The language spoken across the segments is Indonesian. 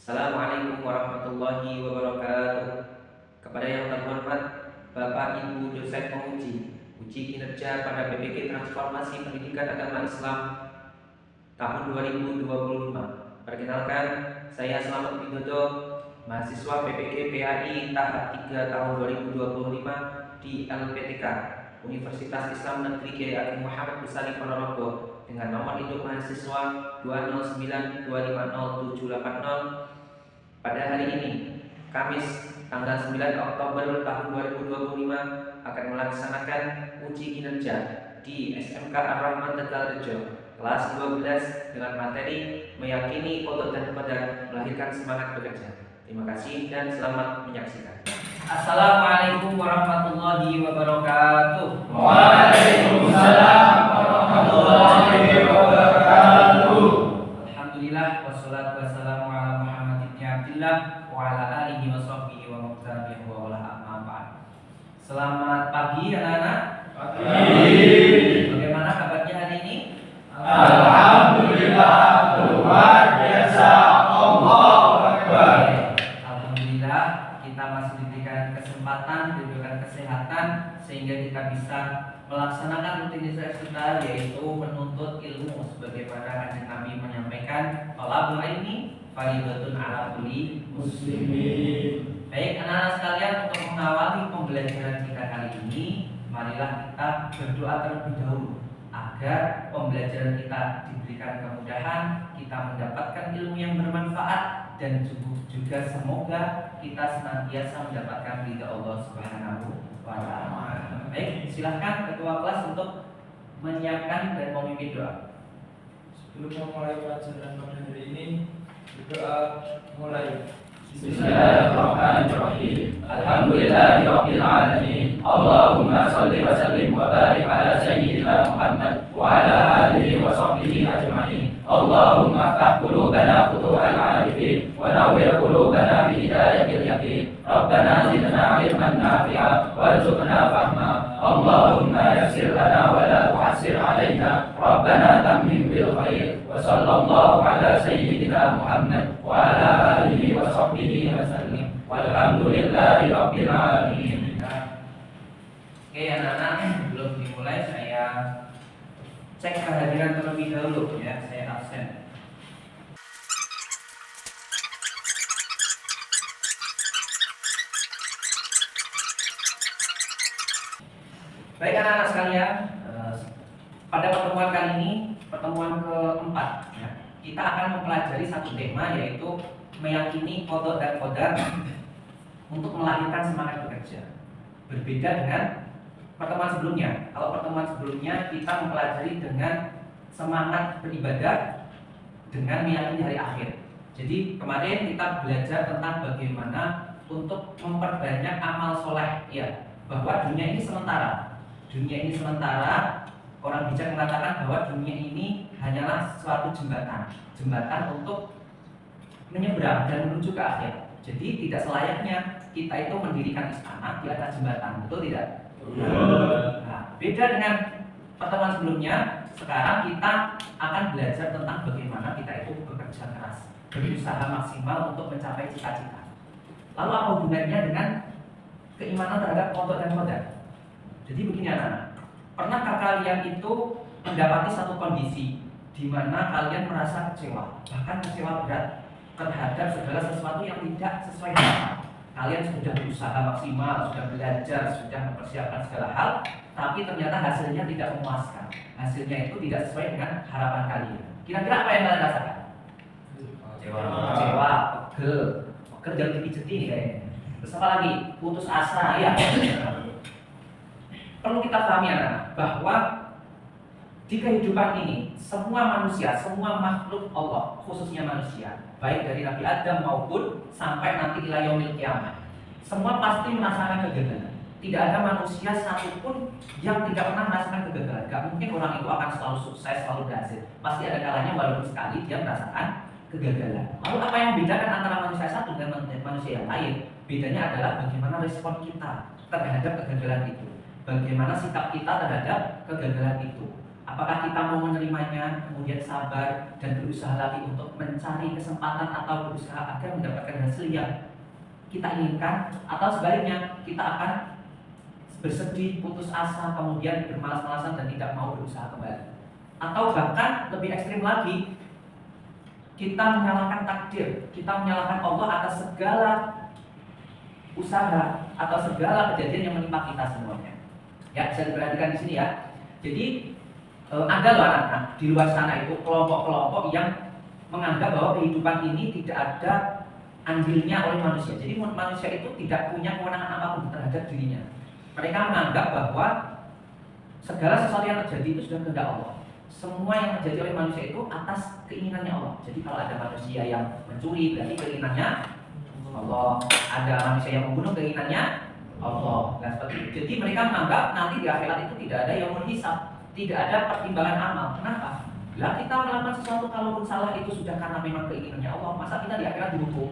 Assalamualaikum warahmatullahi wabarakatuh. Kepada yang terhormat Bapak Ibu dosen penguji uji kinerja pada PPK Transformasi Pendidikan Agama Islam tahun 2025. Perkenalkan, saya Slamet Widodo, mahasiswa PPK PAI tahap 3 tahun 2025 di LPTK Universitas Islam Negeri Kiai Ageng Muhammad Besari Ponorogo dengan nomor induk mahasiswa 209250780. Pada hari ini, Kamis tanggal 9 Oktober tahun 2025 akan melaksanakan uji kinerja di SMK Ar-Rahman Tegalrejo kelas 12 dengan materi meyakini kodok dan qadar melahirkan semangat bekerja. Terima kasih dan selamat menyaksikan. Assalamualaikum warahmatullahi wabarakatuh. Waalaikumsalam warahmatullahi wabarakatuh. Alhamdulillah wassalatu wassalamu ala Muhammad ibn Abdillah wa ala alihi wa sahbihi wa muqtabihi wa wala amma ba'd. Selamat pagi anak-anak. Pagi. Bagaimana kabarnya hari ini? Alhamdulillah luar biasa. Allahu Akbar. Alhamdulillah kita masih diberikan kesempatan, diberikan kesehatan sehingga kita bisa melaksanakan rutinitas kita, yaitu menuntut ilmu sebagaimana Kanjeng Nabi menyampaikan, thalabul ilmi fardhatun 'ala kulli Muslimin. Baik anak-anak sekalian, untuk mengawali pembelajaran kita kali ini, marilah kita berdoa terlebih dahulu agar pembelajaran kita diberikan kemudahan, kita mendapatkan ilmu yang bermanfaat, dan juga semoga kita senantiasa mendapatkan ridha Allah Subhanahu wa Ta'ala. Baik, silahkan ketua kelas untuk menyiapkan dan memimpin doa. Sebelum memulai pelajaran pada hari ini, berdoa mulai. Bismillahirrahmanirrahim. Alhamdulillahirabbil alamin. Allahumma shalli wa sallim wa barik ala sayyidina Muhammad wa ala alihi wa sahbihi ajma'in. Allahumma ftah qulubana futuhal arifin wa nawwir qulubana bi hidayatil yaqin. Rabbana zidna ilman nafi'a warzuqna fahma. Allahumma yassir lana wa la tu'assir alaina. Rabbana tammim bil khair. Wa sallallahu ala sayyidina Muhammad wa ala alihi wa sahbihi wa sallim. Walhamdulillahi rabbil alamin. Oke anak-anak, sebelum dimulai saya cek kehadiran terlebih dahulu ya, saya absen. Baik anak-anak sekalian, pada pertemuan kali ini, pertemuan keempat ya, kita akan mempelajari satu tema, yaitu meyakini kodok dan qadar untuk melahirkan semangat bekerja. Berbeda dengan pertemuan sebelumnya. Kalau pertemuan sebelumnya kita mempelajari dengan semangat beribadah dengan meyakini hari akhir. Jadi kemarin kita belajar tentang bagaimana untuk memperbanyak amal soleh, ya, bahwa dunia ini sementara. Dunia ini sementara. Orang bijak mengatakan bahwa dunia ini hanyalah suatu jembatan untuk menyeberang dan menuju ke akhir. Jadi tidak selayaknya kita itu mendirikan istana di atas jembatan, betul tidak? Nah, beda dengan pertemuan sebelumnya. Sekarang kita akan belajar tentang bagaimana kita itu bekerja keras, berusaha maksimal untuk mencapai cita-cita. Lalu apa hubungannya dengan keimanan terhadap kodok dan qadar? Jadi begini anak-anak, pernahkah kalian itu mendapati satu kondisi di mana kalian merasa kecewa, bahkan kecewa berat terhadap segala sesuatu yang tidak sesuai harapan? Kalian sudah berusaha maksimal, sudah belajar, sudah mempersiapkan segala hal, tapi ternyata hasilnya tidak memuaskan. Hasilnya itu tidak sesuai dengan harapan kalian. Kira-kira apa yang kalian rasakan? Kecewa, pegel jangan dipijeti nih kayaknya. Terus apa lagi? Putus asa, ya. Perlu kita pahami anak, bahwa di kehidupan ini semua manusia, semua makhluk Allah, khususnya manusia, baik dari Nabi Adam maupun sampai nanti ila yaumil qiyamah, semua pasti merasakan kegagalan. Tidak ada manusia satupun yang tidak pernah merasakan kegagalan. Gak mungkin orang itu akan selalu sukses, selalu berhasil. Pasti ada kalanya walaupun sekali dia merasakan kegagalan. Lalu apa yang membedakan antara manusia satu dengan manusia yang lain? Bedanya adalah bagaimana respon kita terhadap kegagalan itu. Bagaimana sikap kita terhadap kegagalan itu. Apakah kita mau menerimanya, kemudian sabar dan berusaha lagi untuk mencari kesempatan atau berusaha agar mendapatkan hasil yang kita inginkan, atau sebaliknya kita akan bersedih, putus asa, kemudian bermalas-malasan dan tidak mau berusaha kembali. Atau bahkan lebih ekstrim lagi, kita menyalahkan takdir, kita menyalahkan Allah atas segala usaha atau segala kejadian yang menimpa kita semuanya. Ya, bisa diperhatikan di sini ya. Jadi ada loh anak-anak di luar sana itu kelompok-kelompok yang menganggap bahwa kehidupan ini tidak ada andilnya oleh manusia. Jadi manusia itu tidak punya kewenangan apapun terhadap dirinya. Mereka menganggap bahwa segala sesuatu yang terjadi itu sudah kehendak Allah. Semua yang terjadi oleh manusia itu atas keinginannya Allah. Jadi kalau ada manusia yang mencuri, berarti keinginannya Allah. Ada manusia yang membunuh, keinginannya Allah. Nah, seperti itu. Jadi mereka menganggap nanti di akhirat itu tidak ada yaumul hisab, tidak ada pertimbangan amal. Kenapa? Bila kita melakukan sesuatu kalaupun salah itu sudah karena memang keinginannya Allah, masa kita di akhirat dihukum?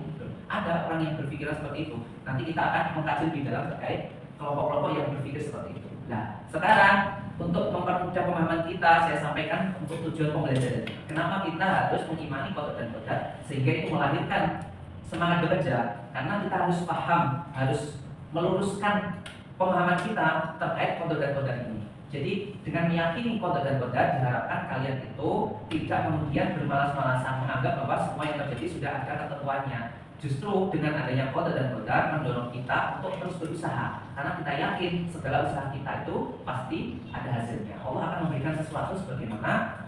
Ada orang yang berpikiran seperti itu. Nanti kita akan mengkaji di dalam terkait kelompok-kelompok yang berpikir seperti itu. Nah, sekarang untuk mempermudah pemahaman kita, saya sampaikan untuk tujuan pembelajaran. Kenapa kita harus mengimani qada dan qadar, sehingga itu melahirkan semangat bekerja, karena kita harus paham, harus meluruskan pemahaman kita terkait qada dan qadar ini. Jadi dengan meyakini qada dan qadar, diharapkan kalian itu tidak kemudian bermalas-malasan menganggap bahwa semua yang terjadi sudah ada ketentuannya. Justru dengan adanya qada dan qadar mendorong kita untuk terus berusaha, karena kita yakin segala usaha kita itu pasti ada hasilnya. Allah akan memberikan sesuatu sebagaimana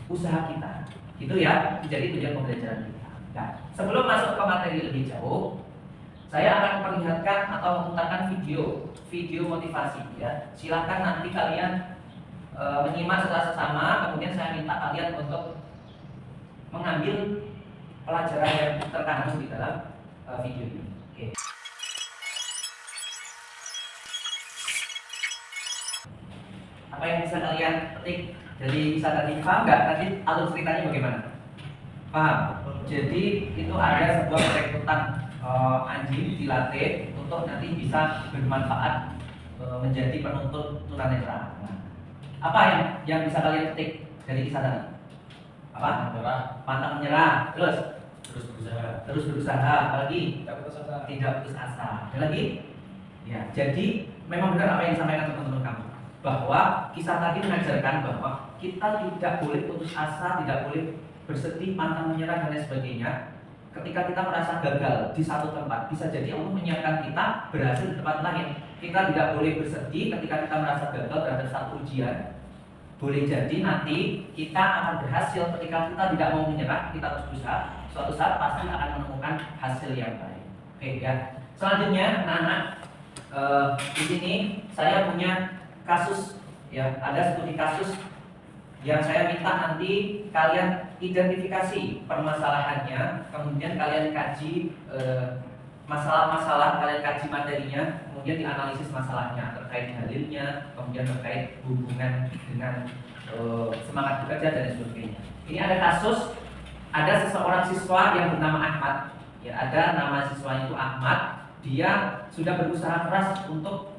usaha kita. Itu ya, jadi tujuan pembelajaran kita. Nah, sebelum masuk ke materi lebih jauh, saya akan memperlihatkan atau memutarkan video motivasi ya. Silahkan nanti kalian menyimak secara sesama, kemudian saya minta kalian untuk mengambil pelajaran yang terkandung di dalam video ini. Oke. Apa yang bisa kalian petik dari kisah tadi? Paham nggak? Tadi alur ceritanya bagaimana? Paham? Jadi itu ada sebuah perekrutan anjing dilatih untuk nanti bisa bermanfaat menjadi penuntut tunanetra. Nah, apa yang bisa kalian petik dari kisah tadi? Apa? Pantang menyerah. Terus berusaha. Apalagi tidak putus asa. Ada lagi? Ya, jadi memang benar apa yang disampaikan teman-teman kamu, bahwa kisah tadi mengajarkan bahwa kita tidak boleh putus asa, tidak boleh bersedih, pantang menyerah dan lain sebagainya. Ketika kita merasa gagal di satu tempat, bisa jadi Allah menyiapkan kita berhasil di tempat lain. Kita tidak boleh bersedih ketika kita merasa gagal terhadap satu ujian. Boleh jadi nanti kita akan berhasil ketika kita tidak mau menyerah, kita terus berusaha. Suatu saat pasti akan menemukan hasil yang baik. Oke ya. Selanjutnya, anak-anak, di sini saya punya kasus ya, ada studi kasus yang saya minta nanti kalian identifikasi permasalahannya, kemudian kalian kaji masalah-masalah, kalian kaji materinya, kemudian dianalisis masalahnya terkait dalilnya, kemudian terkait hubungan dengan semangat bekerja dan sebagainya. Ini ada kasus, ada seseorang siswa yang bernama Ahmad. Ya, ada nama siswanya itu Ahmad. Dia sudah berusaha keras untuk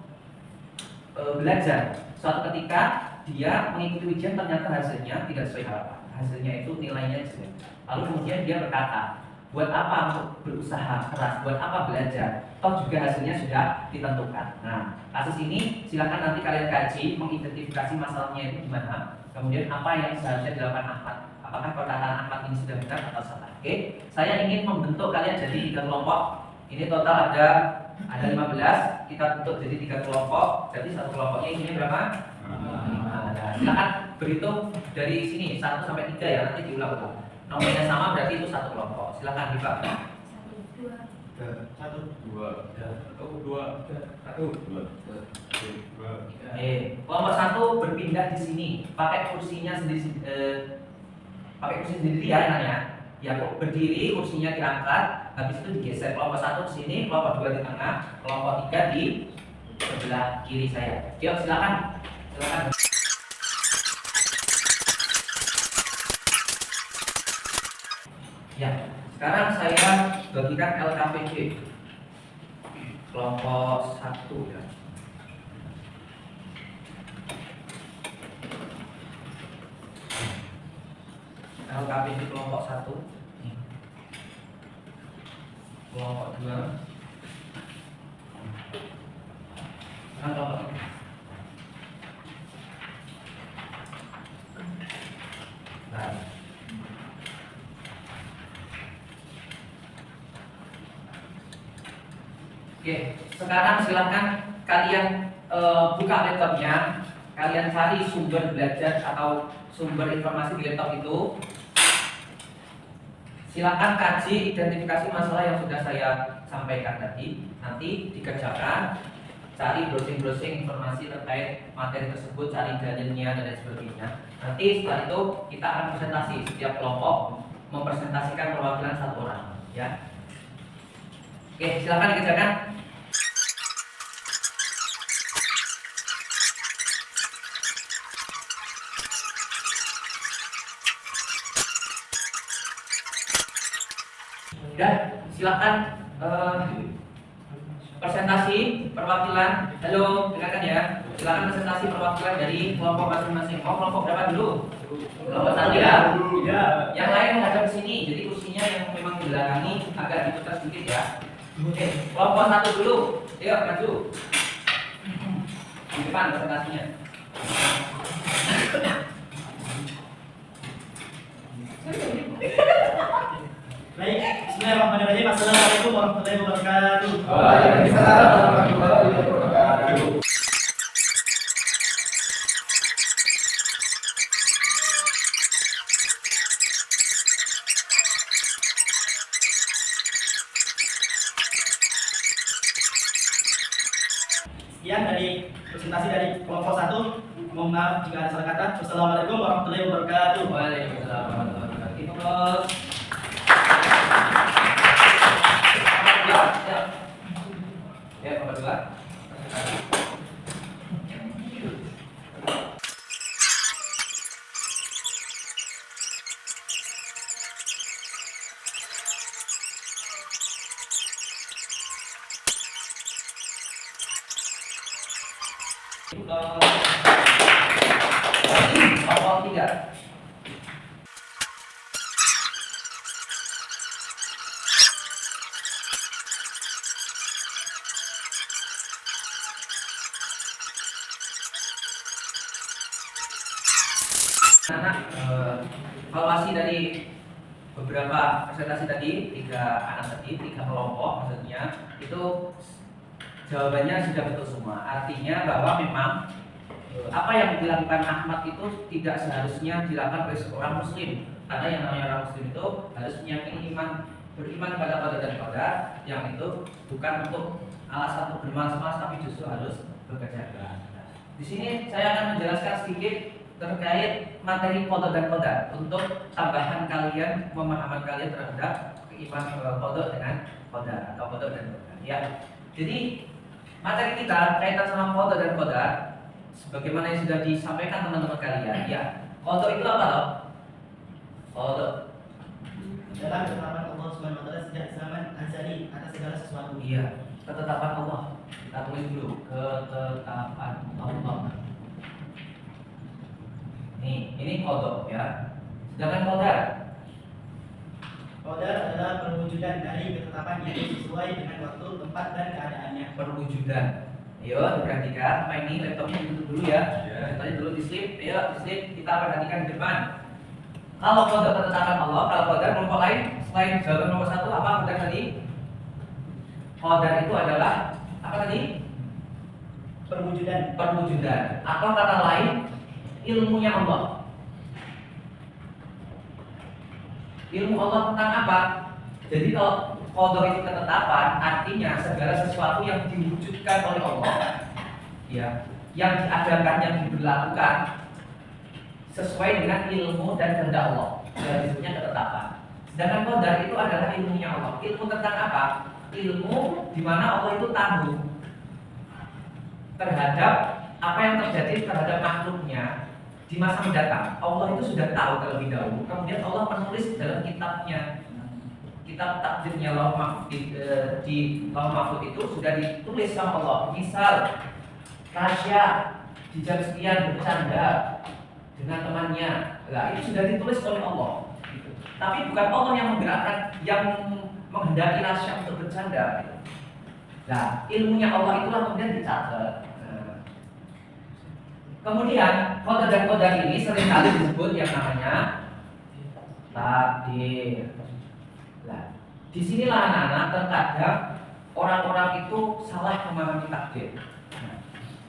belajar. Suatu ketika dia mengikuti ujian, ternyata hasilnya tidak sesuai harapan. Hasilnya itu nilainya jelek. Lalu kemudian dia berkata, buat apa untuk berusaha keras, buat apa belajar, toh juga hasilnya sudah ditentukan. Nah, kasus ini silakan nanti kalian kaji, mengidentifikasi masalahnya itu gimana, kemudian apa yang seharusnya dilakukan Ahmad. Apakah perkataan Ahmad ini sudah benar atau salah? Oke, saya ingin membentuk kalian jadi 3 kelompok. Ini total ada 15, kita bentuk jadi 3 kelompok. Jadi satu kelompoknya isinya berapa? 5. Nah, silakan berhitung dari sini 1 sampai 3 ya, nanti diulang-ulang. Nomornya sama berarti itu satu kelompok. Silakan Diva. 1. Kelompok 1 berpindah di sini, pakai kursinya sendiri, pakai kursi sendiri ya enaknya. Ya, berdiri, kursinya diangkat, habis itu digeser. Kelompok 1 di sini, kelompok 2 di tengah, kelompok 3 di sebelah kiri saya. Yuk silakan. Silakan. Ya, sekarang saya bagikan LKPD kelompok 1 ya. LKP di kelompok 1, kelompok 2, sekarang kelompok 3. Nah. Oke, sekarang silakan kalian buka laptopnya, kalian cari sumber belajar atau sumber informasi di laptop itu. Silakan kaji identifikasi masalah yang sudah saya sampaikan tadi. Nanti dikerjakan, cari browsing informasi terkait materi tersebut, cari dalilnya dan lain sebagainya. Nanti setelah itu kita akan presentasi, setiap kelompok mempresentasikan perwakilan satu orang, ya. Oke, silakan dikerjakan. Dan silakan presentasi perwakilan. Halo, dengarkan ya. Silakan presentasi perwakilan dari kelompok masing-masing. Oh, kelompok berapa dulu? Kelompok 1 ya. Yang lain menghadap ke sini. Jadi kursinya yang memang dibelakangi agak diputar sedikit ya. Oke, kelompok 1 dulu. Ayo maju. Di depan presentasinya. Baik, bismillahirrahmanirrahim. Assalamualaikum warahmatullahi wabarakatuh. Waalaikumsalam warahmatullahi wabarakatuh. Sekian dari presentasi dari kelompok 1. Mohon maaf jika ada salah kata. Wassalamualaikum warahmatullahi wabarakatuh. Waalaikumsalam warahmatullahi wabarakatuh. Itu bos. Ya, nomor 2. Kelompok 3. Evaluasi dari beberapa presentasi tadi, 3 anak tadi, 3 kelompok maksudnya, itu jawabannya sudah betul semua. Artinya bahwa memang apa yang dilakukan Ahmad itu tidak seharusnya dilakukan oleh seorang muslim. Karena yang namanya orang muslim itu harus meyakini beriman kepada qadar dan qadar, yang itu bukan untuk alasan untuk bermalas-malas, tapi justru harus bekerja keras. Di sini saya akan menjelaskan sedikit terkait materi qadar dan qadar untuk tambahan kalian, pemahaman kalian terhadap keimanan qadar dengan qadar atau qadar dan qadar. Ya. Jadi materi kita kaitan sama qadar dan qadar sebagaimana yang sudah disampaikan teman-teman kalian. Ya, qadar itu apa loh? Qadar Dalam ketetapan Allah Subhanahu wa taala sejak zaman azali atas segala sesuatu. iya, ketetapan Allah. Kita tulis dulu, ketetapan Allah. Nih, ini qadar ya. Sedangkan qadar Qadar adalah perwujudan dari ketetapan yang sesuai dengan waktu, tempat dan keadaannya. perwujudan. Ayo, diperhatikan. Apa ini? Laptopnya ditutup dulu ya. Laptopnya dulu di slip. Ayo, di slip. Kita perhatikan di depan. Kalau qadar ketetapan Allah, kalau qadar kelompok lain selain jawaban nomor 1 apa qadar tadi? Qadar itu adalah apa tadi? Perwujudan. Perwujudan. Atau kata lain, ilmunya Allah. Ilmu Allah tentang apa? Jadi kalau qadar itu ketetapan, artinya segala sesuatu yang diwujudkan oleh Allah, ya, yang diadakan, yang diberlakukan sesuai dengan ilmu dan kehendak Allah. Dan disebutnya ketetapan. Sedangkan qadar itu adalah ilmunya Allah. Ilmu tentang apa? Ilmu di mana Allah itu tahu terhadap apa yang terjadi terhadap makhluknya di masa mendatang. Allah itu sudah tahu terlebih dahulu. Kemudian Allah menulis dalam kitabnya, kitab takdirnya Lauh Mahfuz, di Lauh Mahfuz itu sudah ditulis sama Allah. Misal Tasya di jam sekian bercanda dengan temannya, lah itu sudah ditulis oleh Allah. Gitu. Tapi bukan Allah yang menggerakkan, yang menghendaki Rasya untuk bercanda. Gitu. Nah, ilmunya Allah itulah kemudian dicatat. Kemudian kode dan kode ini seringkali disebut yang namanya takdir. Nah, disinilah anak-anak terkadang orang-orang itu salah memahami takdir. Nah,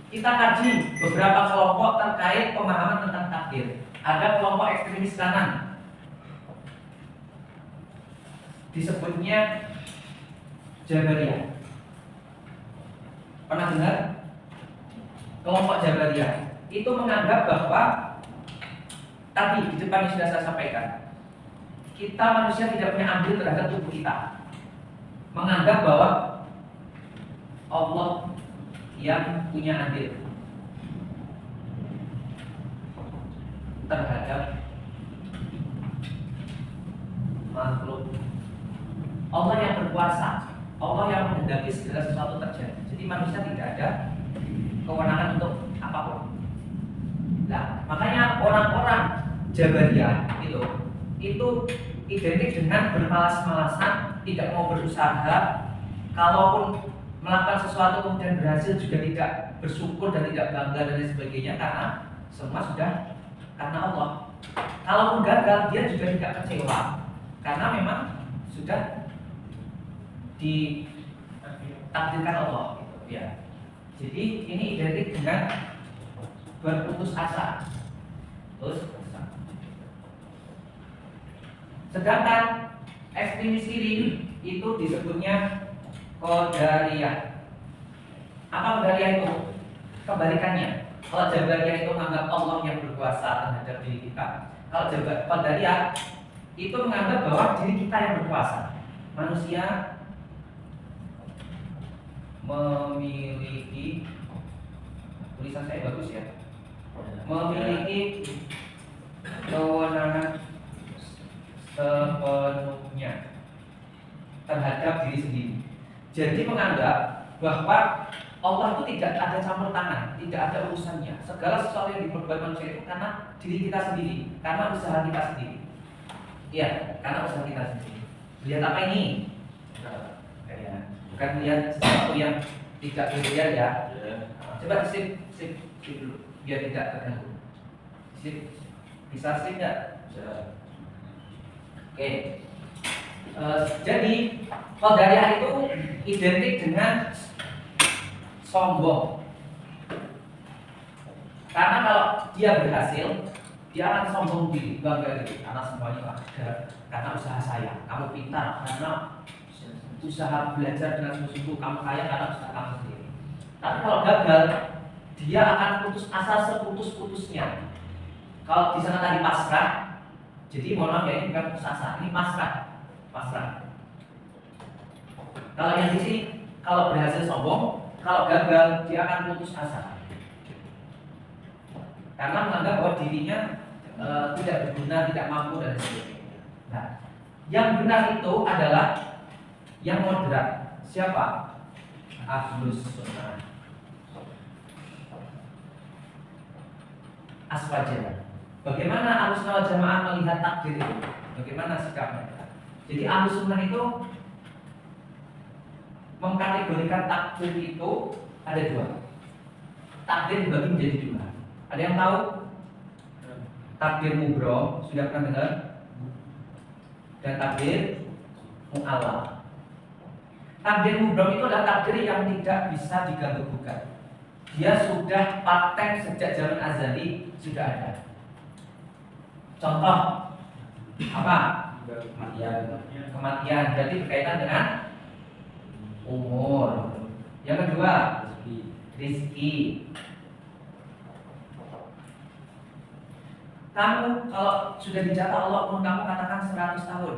kita kaji beberapa kelompok terkait pemahaman tentang takdir. Ada kelompok ekstremis kanan, disebutnya Jabariyah. Pernah dengar? Kelompok Jabariyah itu menganggap bahwa tadi di depan yang sudah saya sampaikan, kita manusia tidak punya andil terhadap tubuh kita. Menganggap bahwa Allah yang punya andil terhadap makhluk. Allah yang berkuasa, Allah yang menghendaki segala sesuatu terjadi. Jadi manusia tidak ada kewenangan untuk apapun. Nah, makanya orang-orang Jabariyah itu identik dengan bermalas-malasan, tidak mau berusaha. Kalaupun melakukan sesuatu kemudian berhasil juga tidak bersyukur dan tidak bangga dan lain sebagainya, karena semua sudah karena Allah. Kalaupun gagal dia juga tidak kecewa karena memang sudah ditakdirkan Allah. Gitu, ya. Jadi ini identik dengan berputus asa. Sedangkan ekstremis kiri itu disebutnya Qadariyah. Apa Qadariyah itu? Kebalikannya. Kalau Jabariyah itu menganggap Allah yang berkuasa terhadap diri kita. Kalau Qadariyah itu menganggap bahwa diri kita yang berkuasa. Manusia memiliki, tulisan saya bagus ya, memiliki kewenangan sepenuhnya terhadap diri sendiri. Jadi menganggap bahwa Allah itu tidak ada campur tangan, tidak ada urusannya. Segala sesuatu yang diperbuat manusia itu karena diri kita sendiri, karena usaha kita sendiri. Iya, karena usaha kita sendiri. Lihat apa ini? Bukan lihat sesuatu yang tidak dilihat ya. Coba sip dulu, biar tidak terganggu. Sip, bisa sip nggak? Oke. Jadi Qadariyah itu identik dengan sombong. Karena kalau dia berhasil, dia akan sombong diri, bangga diri, karena semuanya ada, karena usaha saya. Kamu pintar karena usaha belajar dengan sungguh-sungguh, kamu kaya karena usaha kamu sendiri. Tapi kalau gagal, dia akan putus asa seputus-putusnya. Kalau di sana tadi pasrah, jadi mohon maaf ya, ini bukan putus asa, ini pasrah. Kalau yang di sini, kalau berhasil sombong, kalau gagal dia akan putus asa. Karena menganggap bahwa dirinya tidak berguna, tidak mampu dan sebagainya. Nah, yang benar itu adalah yang moderat. Siapa? Ahlus Sunnah. Aswaja. Bagaimana Ahlus Sunnah wal Jamaah melihat takdir itu? Bagaimana sikapnya? Jadi Ahlus Sunnah itu mengkategorikan takdir itu ada dua. Takdir dibagi menjadi dua. Ada yang tahu? Takdir mubrom, sudah pernah dengar? Dan takdir mu'allaq. Takdir mubrom itu adalah takdir yang tidak bisa diganggu gugat. Dia sudah paten sejak zaman azali, sudah ada. Contoh apa? Kematian. Jadi berkaitan dengan umur. Yang kedua, rizki. Kamu kalau sudah dijatah Allah umur kamu katakan 100 tahun,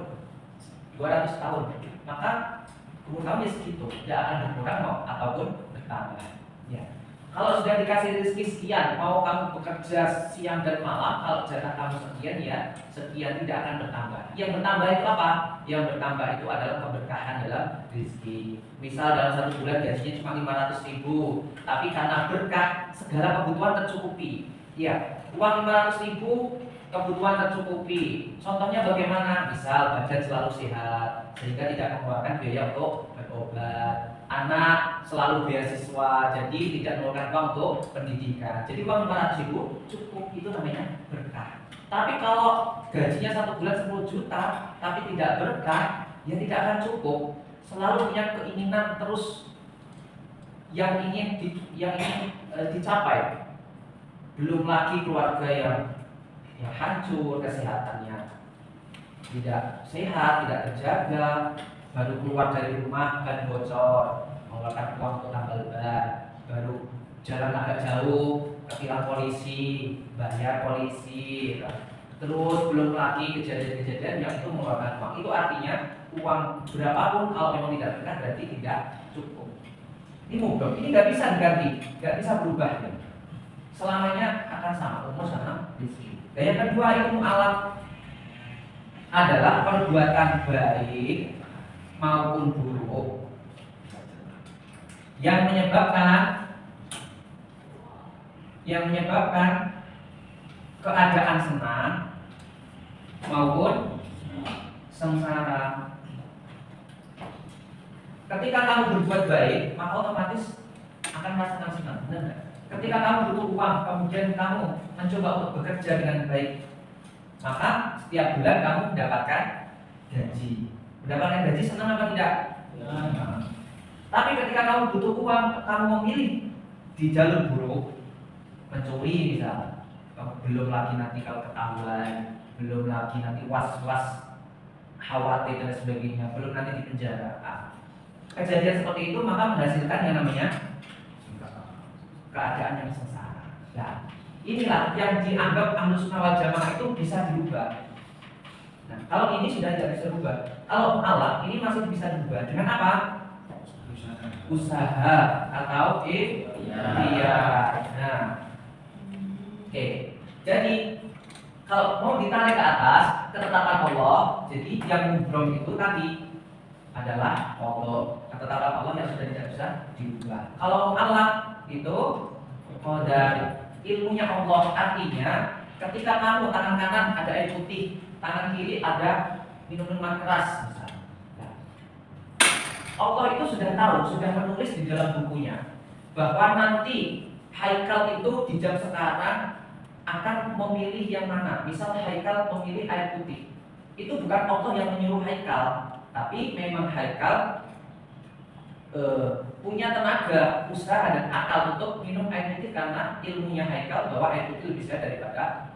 200 tahun, maka umur kamu ya segitu, tidak akan berkurang ataupun bertambah. Ya. Kalau sudah dikasih rezeki sekian, mau kamu bekerja siang dan malam, kalau jatah kamu sekian ya sekian, tidak akan bertambah. Yang bertambah itu apa? Yang bertambah itu adalah keberkahan dalam rezeki. Misal dalam satu bulan gajinya cuma 500.000, tapi karena berkah segala kebutuhan tercukupi. Ya, uang 500.000 kebutuhan tercukupi. Contohnya bagaimana? Misal badan selalu sehat sehingga tidak mengeluarkan biaya untuk berobat. Anak selalu beasiswa, jadi tidak mengeluarkan uang untuk pendidikan. Jadi uang 500.000 cukup, itu namanya berkah. Tapi kalau gajinya 1 bulan 10 juta, tapi tidak berkah, ya tidak akan cukup. Selalu punya keinginan terus yang ingin dicapai. Belum lagi keluarga yang hancur kesehatannya, tidak sehat, tidak terjaga, baru keluar dari rumah ban bocor, mengeluarkan uang untuk tambal ban, baru jalan agak jauh ketilang polisi, bayar polisi, terus belum lagi kejadian-kejadian yang itu mengeluarkan uang. Itu artinya uang berapapun kalau memang tidak benar berarti tidak cukup. Ini mubah, ini nggak bisa diganti, nggak bisa berubah. Selamanya akan sama, umur sama di sini. Dan yang kedua, ilmu alam adalah perbuatan baik maupun buruk yang menyebabkan keadaan senang maupun sengsara. Ketika kamu berbuat baik, maka otomatis akan merasa senang, benar nggak? Ketika kamu butuh uang, kemudian kamu mencoba untuk bekerja dengan baik, maka setiap bulan kamu mendapatkan gaji. Mendapatkan gaji senang apa tidak? Nah. Tapi ketika kamu butuh uang, kamu memilih di jalur buruk, mencuri misalnya, belum lagi nanti kalau ketahuan, belum lagi nanti was-was, khawatir dan sebagainya, belum nanti di penjara. Kejadian seperti itu maka menghasilkan yang namanya keadaan yang sengsara. Nah, inilah yang dianggap Ahlus Sunnah wal Jamaah itu bisa dirubah. Nah, kalau ini sudah tidak bisa dirubah. Kalau Allah ini masih bisa dirubah dengan apa? Usaha atau ikhtiar. Nah, oke. Jadi kalau mau ditarik ke atas ketetapan Allah, jadi yang mubrom itu tadi adalah Allah, ketetapan Allah yang sudah tidak bisa dirubah. Kalau Allah itu qadar, ilmunya Allah, artinya ketika kamu tangan kanan ada air putih, tangan kiri ada minuman keras misalnya. Allah itu sudah tahu, sudah menulis di dalam bukunya bahwa nanti Haikal itu di jam sekarang akan memilih yang mana. Misal Haikal memilih air putih, itu bukan Allah yang menyuruh Haikal, tapi memang Haikal punya tenaga, usaha dan akal untuk minum air putih karena ilmunya Haikal bahwa air putih lebih sehat daripada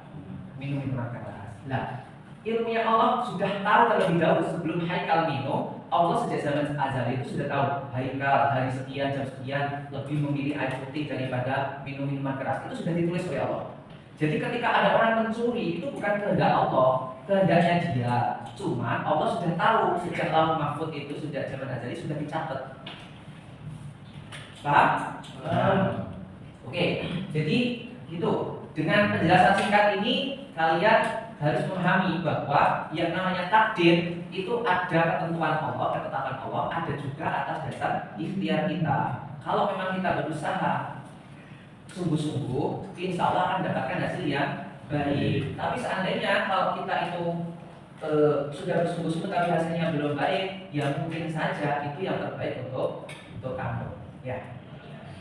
minum minuman keras. Nah, ilmunya Allah sudah tahu terlebih dahulu sebelum Haikal minum. Allah sejak zaman azali itu sudah tahu Haikal hari sekian jam sekian lebih memilih air putih daripada minum minuman keras. Itu sudah ditulis oleh Allah. Jadi ketika ada orang mencuri, itu bukan kehendak Allah, kehendaknya dia. Cuma Allah sudah tahu sejak Lauhul Mahfuz itu sejak zaman azali sudah dicatat. Paham? Oke, jadi gitu. Dengan penjelasan singkat ini kalian harus memahami bahwa yang namanya takdir itu ada ketentuan Allah, ketetapan Allah, ada juga atas dasar ikhtiar kita. Kalau memang kita berusaha sungguh-sungguh, insya Allah akan mendapatkan hasil yang baik. Tapi seandainya kalau kita itu sudah bersungguh-sungguh tapi hasilnya belum baik, ya mungkin saja itu yang terbaik untuk kamu. Ya.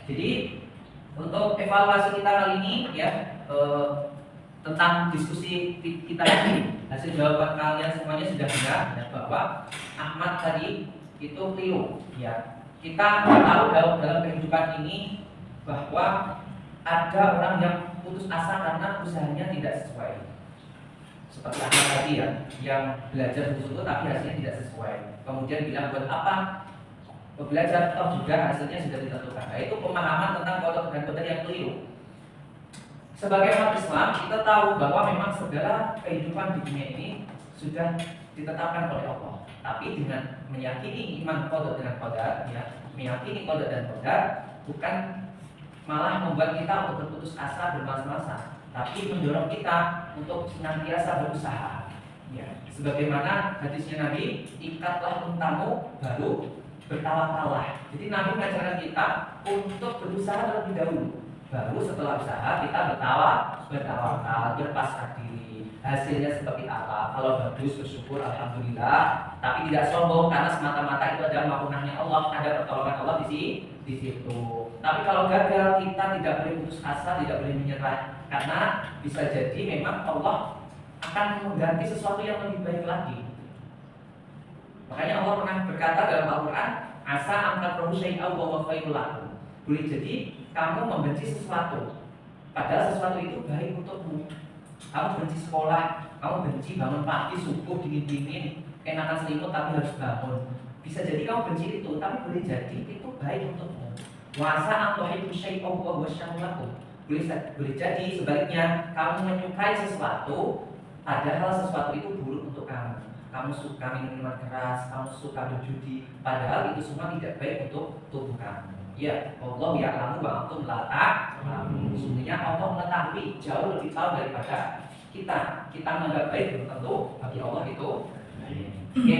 Jadi untuk evaluasi kita kali ini ya tentang diskusi kita ini, hasil jawaban kalian semuanya sudah benar ya, bahwa Ahmad tadi itu keliru. Ya, kita tahu dalam kehidupan ini bahwa ada orang yang putus asa karena usahanya tidak sesuai. Seperti Ahmad tadi ya, yang belajar khusus tapi hasilnya tidak sesuai. Kemudian bilang buat apa belajar toh juga hasilnya sudah ditentukan. Nah, itu pemahaman tentang kodok dan kodok yang keliru. Sebagai umat Islam, kita tahu bahwa memang segala kehidupan di dunia ini sudah ditetapkan oleh Allah. Tapi dengan meyakini iman qada dengan qadar, ya, meyakini qada dan qadar bukan malah membuat kita untuk berputus asa, bermalas-malasan, tapi mendorong kita untuk senantiasa berusaha. Ya, sebagaimana hadisnya Nabi, ikatlah untamu baru bertawakalah. Jadi Nabi mengajarkan kita untuk berusaha terlebih dahulu. Baru setelah usaha kita bertawakal, berpasrah diri. Hasilnya seperti apa? Kalau bagus bersyukur alhamdulillah, tapi tidak sombong karena semata-mata itu adalah mampunannya Allah, ada pertolongan Allah di situ. Tapi kalau gagal kita tidak boleh putus asa, tidak boleh menyerah, karena bisa jadi memang Allah akan mengganti sesuatu yang lebih baik lagi. Makanya Allah pernah berkata dalam Al-Quran, asa angkat rohu syai'aw wa khairul lakum. Boleh jadi kamu membenci sesuatu, padahal sesuatu itu baik untukmu. Kamu benci sekolah, kamu benci bangun pagi subuh dingin-dingin, enakan selimut tapi harus bangun. Bisa jadi kamu benci itu, tapi boleh jadi itu baik untukmu. Wasa antuhibu syai'aw wa huwa syarrun lakum. Boleh jadi sebaliknya kamu menyukai sesuatu, padahal sesuatu itu buruk untuk kamu. Kamu suka minum minuman keras, kamu suka berjudi, padahal itu semua tidak baik untuk tubuh kamu. Ya, Allah ya'lamu wa antum la ta'lamun. Sesungguhnya Allah mengetahui jauh lebih tahu daripada kita. Kita menganggap baik belum tentu bagi Allah itu. Oke,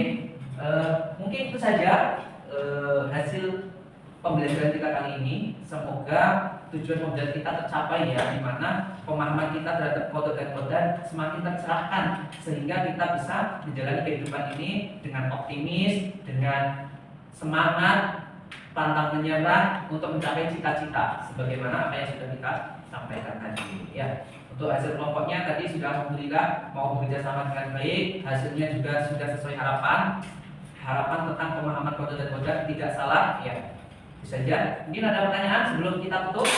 mungkin itu saja hasil pembelajaran kita kali ini. Semoga tujuan pembelajaran kita tercapai ya, di mana pemahaman kita terhadap kode dan kode semakin tercerahkan sehingga kita bisa menjalani kehidupan ini dengan optimis, dengan semangat, pantang menyerah untuk mencapai cita-cita sebagaimana apa yang sudah kita sampaikan tadi ya. Untuk hasil kelompoknya tadi sudah alhamdulillah mau bekerja sama dengan baik, hasilnya juga sudah sesuai harapan tentang pemahaman kode dan kode tidak salah ya. Bisa saja. Mungkin ada pertanyaan sebelum kita tutup?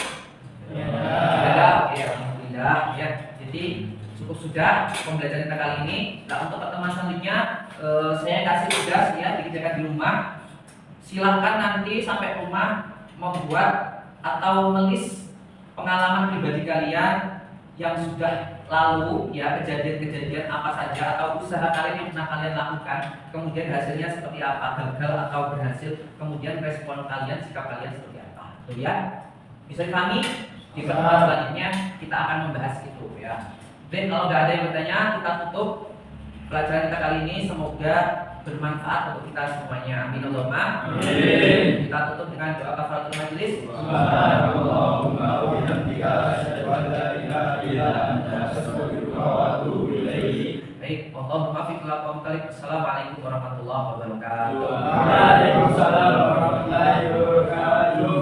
Ya. Ada. Oke, alhamdulillah ya. Jadi cukup sudah pembelajaran kita kali ini. Nah, untuk pertemuan selanjutnya saya kasih tugas ya dikerjakan di rumah. Silahkan nanti sampai rumah membuat atau menulis pengalaman pribadi kalian yang sudah lalu ya, kejadian-kejadian apa saja atau usaha kalian yang pernah kalian lakukan, kemudian hasilnya seperti apa, gagal atau berhasil, kemudian respon kalian, sikap kalian seperti apa. Tuh ya, bisa dipahami? Di pertemuan selanjutnya kita akan membahas itu ya. Dan kalau nggak ada yang bertanya, kita tutup pelajaran kita kali ini. Semoga bermanfaat untuk kita semuanya. Amin Allahumma. Amin. Kita tutup dengan doa kafaratul majelis. Subhanallahumma wa bihamdika asyhadu an la ilaha illa anta astaghfiruka wa atubu ilaik. Baik, Allahumma fiq lakum talik. Assalamualaikum warahmatullahi wabarakatuh. Waalaikumsalam warahmatullahi wabarakatuh.